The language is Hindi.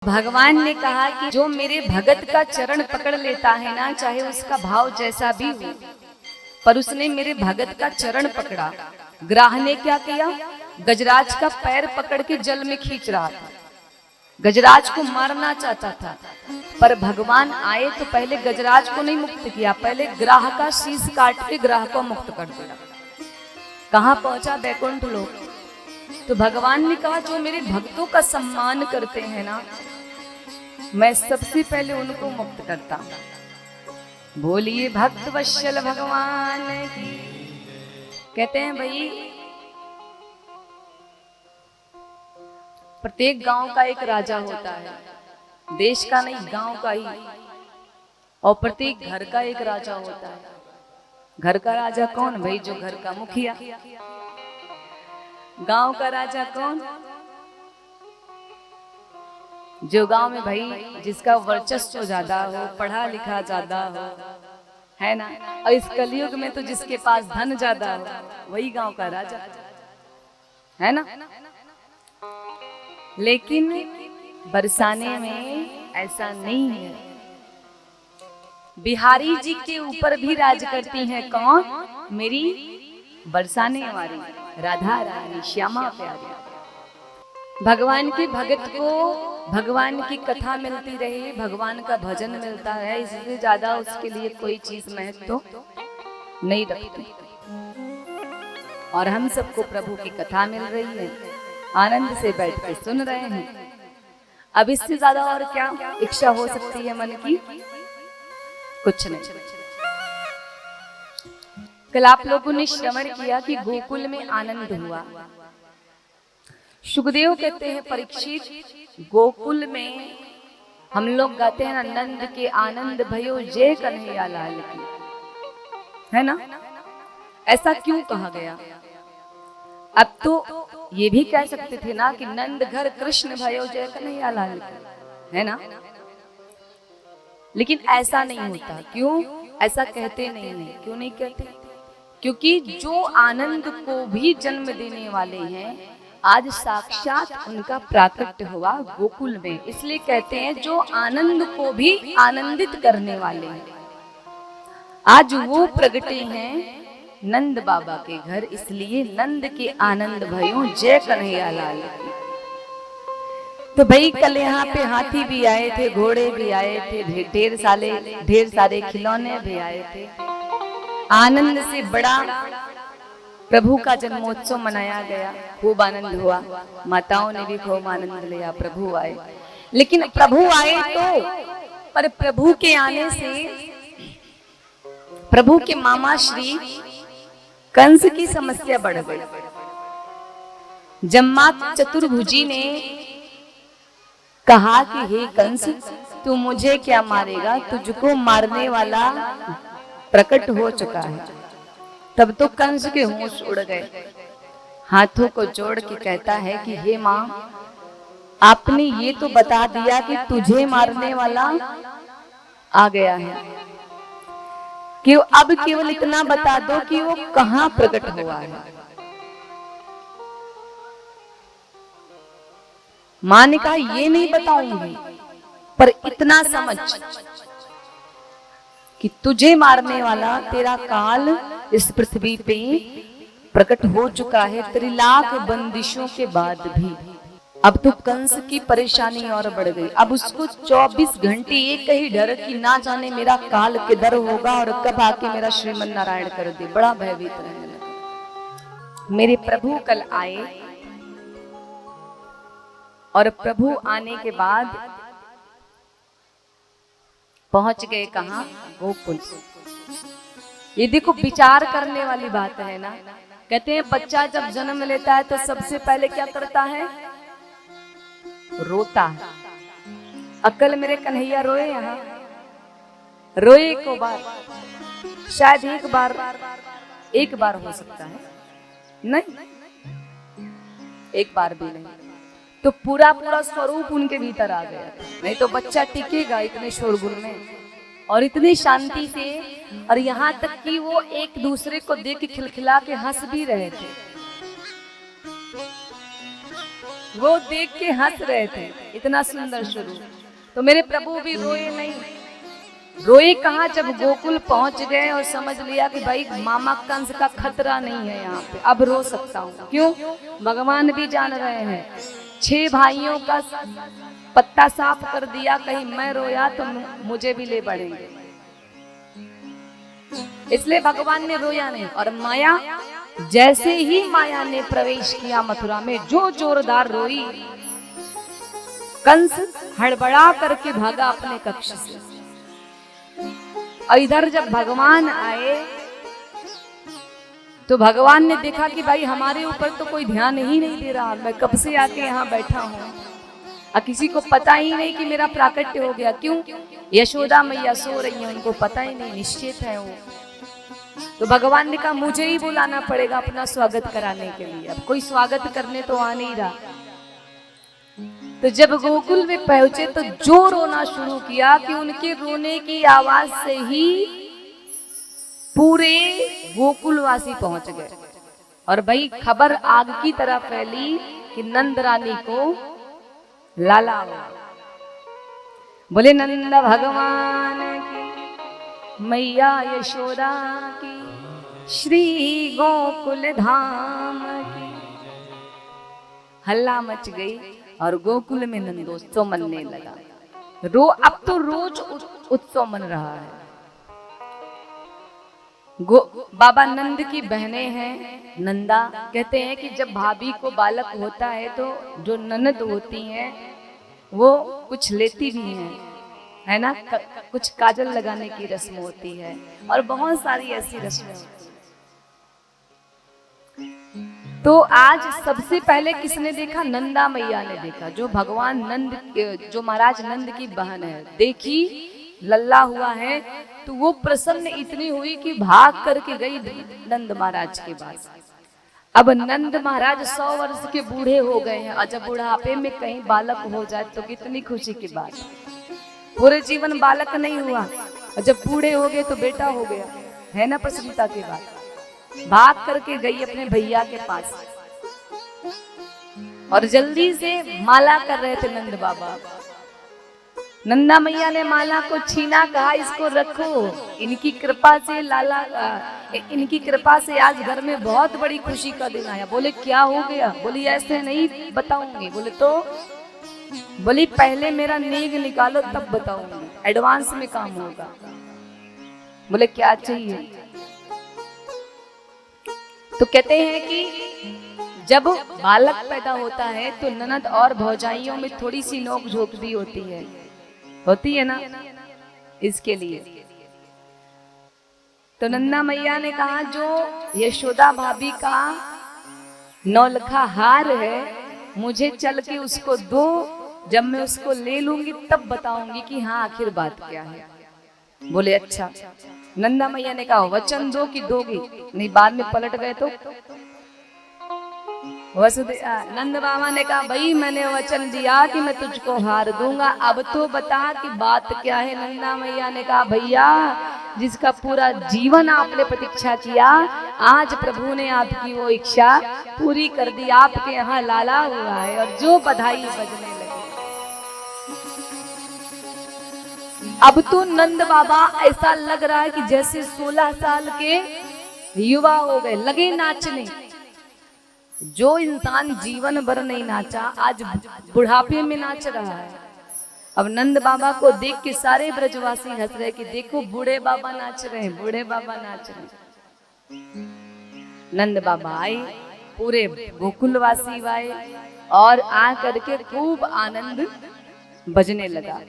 भगवान ने कहा कि जो मेरे भगत का चरण पकड़ लेता है ना, चाहे उसका भाव जैसा भी हो, पर उसने मेरे भगत का चरण पकड़ा। ग्राह ने क्या किया? गजराज का पैर पकड़ के जल में खींच रहा था, गजराज को मारना चाहता था, पर भगवान आए तो पहले गजराज को नहीं मुक्त किया, पहले ग्राह का शीश काट के ग्राह को मुक्त कर दिया। कहां पहुंचा? बैकुंठ लोक। तो भगवान ने कहा जो मेरे भक्तों का सम्मान करते हैं ना, मैं सबसे पहले उनको मुक्त करता हूं। बोलिए भक्त वत्सल भगवान की। कहते हैं भाई, प्रत्येक गांव का एक राजा होता है, देश का नहीं, गांव का ही। और प्रत्येक घर का एक राजा होता है। घर का राजा कौन? भाई जो घर का मुखिया। गांव का राजा कौन? जो गांव में भाई जिसका वर्चस्व ज्यादा हो, पढ़ा लिखा ज्यादा हो, है ना। और इस कलयुग में तो जिसके पास धन ज्यादा हो, वही गांव का राजा, है ना। लेकिन बरसाने में ऐसा नहीं है। बिहारी जी के ऊपर भी राज करती हैं कौन? मेरी बरसाने वाली राधा रानी, श्यामा प्यारी। भगवान के भगत को भगवान की कथा मिलती रहे, भगवान का भजन मिलता है, इससे ज्यादा उसके लिए कोई चीज महत्व तो नहीं रखती। और हम सबको प्रभु की कथा मिल रही है, आनंद से बैठ कर सुन रहे हैं। अब इससे ज्यादा और क्या इच्छा हो सकती है मन की? कुछ नहीं। कल आप लोगों ने श्रवण किया कि गोकुल में आनंद हुआ। सुखदेव कहते हैं परीक्षित, गोकुल में हम लोग गाते हैं ना, नंद के आनंद भयो जय कन्हैया लाल की, है ना। ऐसा क्यों कहा गया? अब तो ये भी कह सकते थे ना कि नंद घर कृष्ण भयो जय कन्हैया लाल की, है ना। लेकिन ऐसा नहीं होता। क्यों ऐसा कहते नहीं है? क्यों नहीं कहते? क्योंकि जो आनंद को भी जन्म देने वाले हैं, आज साक्षात उनका प्राकट्य हुआ गोकुल में। इसलिए कहते हैं जो आनंद को भी आनंदित करने वाले हैं, आज वो प्रगटे हैं नंद बाबा के घर। इसलिए नंद के आनंद भयो जय कन्हैया लाल की। तो भाई कल यहाँ पे हाथी भी आए थे, घोड़े भी आए थे, ढेर सारे खिलौने भी आए थे। आनंद से बड़ा प्रभु का जन्मोत्सव मनाया गया, खूब आनंद हुआ, माताओं ने भी खूब आनंद लिया। प्रभु आए, लेकिन प्रभु आए तो, पर प्रभु के आने से प्रभु के मामा श्री कंस की समस्या बढ़ गई। जम्मात चतुर्भुजी ने कहा कि हे कंस, तू मुझे क्या मारेगा? तुझको मारने वाला प्रकट हो चुका है। तब तो कंस के होश उड़ गए। हाथों को जोड़ के कहता है कि हे मां, आपने ये तो बता दिया कि तुझे मारने वाला आ गया है, कि अब केवल इतना बता दो कि वो कहां प्रकट हुआ है। मां ने कहा ये नहीं बताऊंगी, पर इतना समझ कि तुझे मारने वाला तेरा काल इस पृथ्वी पे प्रकट हो चुका है, तेरी लाख बंदिशों के बाद भी। अब तो कंस की परेशानी और बढ़ गई। अब उसको 24 घंटे एक ही डर कि ना जाने मेरा काल किधर होगा और कब आके मेरा श्रीमन नारायण कर दे। बड़ा भयभीत रहने लगा। मेरे प्रभु कल आए, और प्रभु आने के बाद पहुंच गए कहां? गोकुल। ये देखो विचार करने वाली बात है ना। कहते हैं बच्चा जब जन्म लेता है तो सबसे पहले क्या करता है? रोता है। अकल मेरे कन्हैया रोए? यहाँ रोए को बार? शायद एक बार हो सकता है, नहीं एक बार भी नहीं। तो पूरा स्वरूप उनके भीतर आ गया। नहीं तो बच्चा टिकेगा इतने शोरगुल में और इतनी शांति से। और यहाँ तक कि वो एक दूसरे को देख खिलखिला के हंस भी रहे थे। वो देख के हंस रहे थे, इतना सुंदर स्वरूप। तो मेरे प्रभु भी रोए नहीं। रोए कहाँ, जब गोकुल पहुंच गए और समझ लिया कि भाई मामा कंस का खतरा नहीं है यहाँ पे, अब रो सकता हूँ। क्यों? भगवान भी जान रहे हैं 6 भाइयों का पत्ता साफ कर दिया, कहीं मैं रोया तो मुझे भी ले बढ़ेंगे, इसलिए भगवान ने रोया नहीं। और माया, जैसे ही माया ने प्रवेश किया मथुरा में, जो जोरदार रोई, कंस हड़बड़ा करके भागा अपने कक्ष से। और इधर जब भगवान आए तो भगवान ने देखा कि भाई हमारे ऊपर तो कोई ध्यान ही नहीं दे रहा, मैं कब से आके यहाँ बैठा हूँ और किसी को पता ही नहीं कि मेरा प्राकट्य हो गया। क्यों? यशोदा मैया सो रही है, उनको पता ही नहीं, निश्चित है वो। तो भगवान ने कहा मुझे ही बुलाना पड़ेगा अपना स्वागत कराने के लिए, अब कोई स्वागत करने तो आ नहीं रहा। तो जब गोकुल में पहुंचे तो जो रोना शुरू किया कि उनके रोने की आवाज से ही पूरे गोकुलवासी पहुंच गए। और भाई खबर आग की तरह फैली कि नंद रानी को लाला हुआ। बोले नंद भगवान की, मैया यशोदा की, श्री गोकुल धाम की। हल्ला मच गई और गोकुल में नंदोत्सव मनने लगा। अब तो रोज उत्सव मन रहा है। बाबा नंद की बहनें हैं नंदा, कहते हैं कि जब भाभी को बालक होता है तो जो ननद होती हैं वो कुछ लेती भी हैं, है ना, कुछ काजल लगाने की रस्म होती है और बहुत सारी ऐसी रस्में होती हैं। तो आज सबसे पहले किसने देखा? नंदा मैया ने देखा, जो भगवान नंद, जो महाराज नंद की बहन है। देखी लल्ला हुआ है तो वो प्रसन्न इतनी हुई कि भाग करके गई नंद महाराज के पास। अब नंद महाराज 100 वर्ष के बूढ़े हो गए हैं और जब बुढ़ापे में कहीं बालक हो जाए तो कितनी खुशी की बात। पूरे जीवन बालक नहीं हुआ और जब बूढ़े हो गए तो बेटा हो गया, है ना प्रसन्नता की बात। भाग करके गई अपने भैया के पास और जल्दी से माला कर रहे थे नंद बाबा। नंदा मैया ने माला को छीना, कहा इसको रखो, इनकी कृपा से लाला, इनकी कृपा से आज घर में बहुत बड़ी खुशी का दिन आया। बोले क्या हो गया? बोली ऐसे नहीं बताऊंगी। बोले तो? बोली पहले मेरा नेग निकालो तब बताऊंगी, एडवांस में काम होगा। बोले क्या चाहिए? तो कहते हैं कि जब बालक पैदा होता है तो ननद और भौजाइयों में थोड़ी सी नोक झोंक भी होती है ना, इसके लिए। तो नंदा मैया ने कहा जो यशोदा भाभी का नौलखा हार है मुझे चल के उसको दो, जब मैं उसको ले लूंगी तब बताऊंगी कि हाँ आखिर बात क्या है। बोले अच्छा। नंदा मैया ने कहा वचन दो कि दोगी, नहीं बाद में पलट गए तो। नंद बाबा ने कहा भाई मैंने वचन दिया कि मैं तुझको हार दूंगा, अब तो बता कि बात क्या है। नंदा मैया ने कहा भैया जिसका पूरा जीवन आपने प्रतीक्षा किया, आज प्रभु ने आपकी वो इच्छा पूरी कर दी, आपके यहाँ लाला हुआ है और जो बधाई बजने लगी। अब तो नंद बाबा ऐसा लग रहा है कि जैसे 16 साल के युवा हो गए, लगे नाचने। जो इंसान जीवन भर नहीं नाचा आज बुढ़ापे में नाच रहा है। अब नंद बाबा को देख के सारे ब्रजवासी हंस रहे कि देखो बूढ़े बाबा नाच रहे हैं, बूढ़े बाबा नाच रहे हैं। नंद बाबा आए, पूरे गोकुलवासी आए और आ करके खूब आनंद बजने लगा।